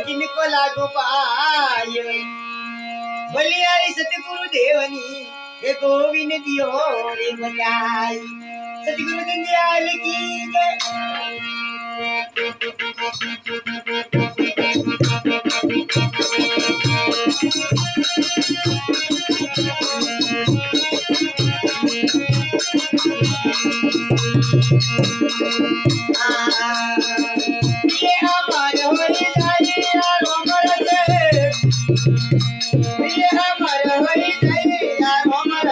जिनको लागो पाय बलियारी सतगुरु देवनी हे गोविंद दियो रे बताई सतगुरु दयाल की ये हमारे होई जाए यार हमर से ये हमारे होई जाए यार हमर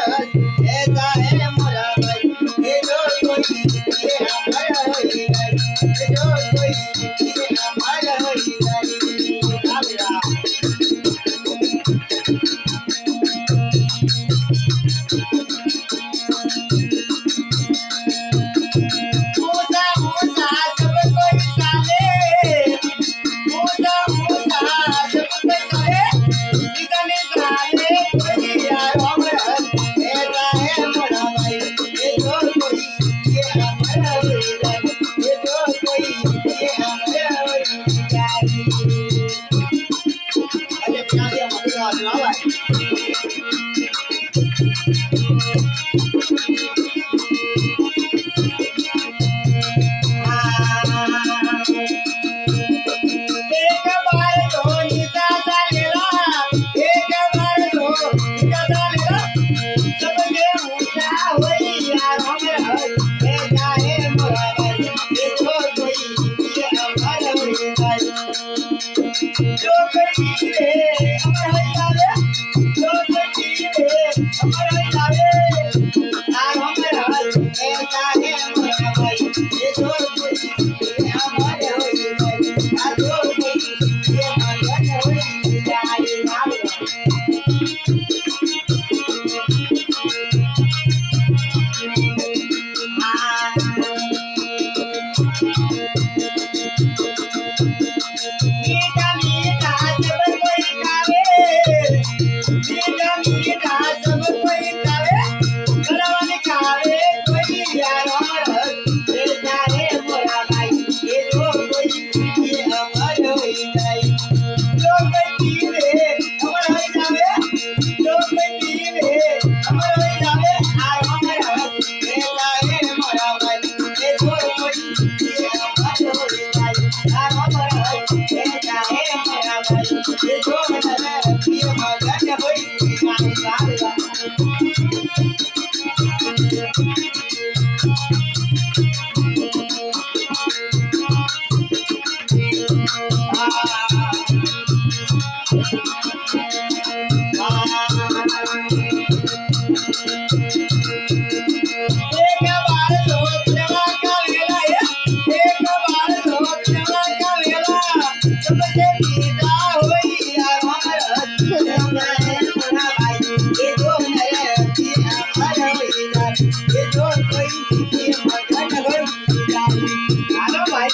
ऐसा है मोरा भाई ये जो कोई ये हमारा होई जाए ये जो कोई ये हमारा होई जाए आबरा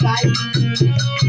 Bye.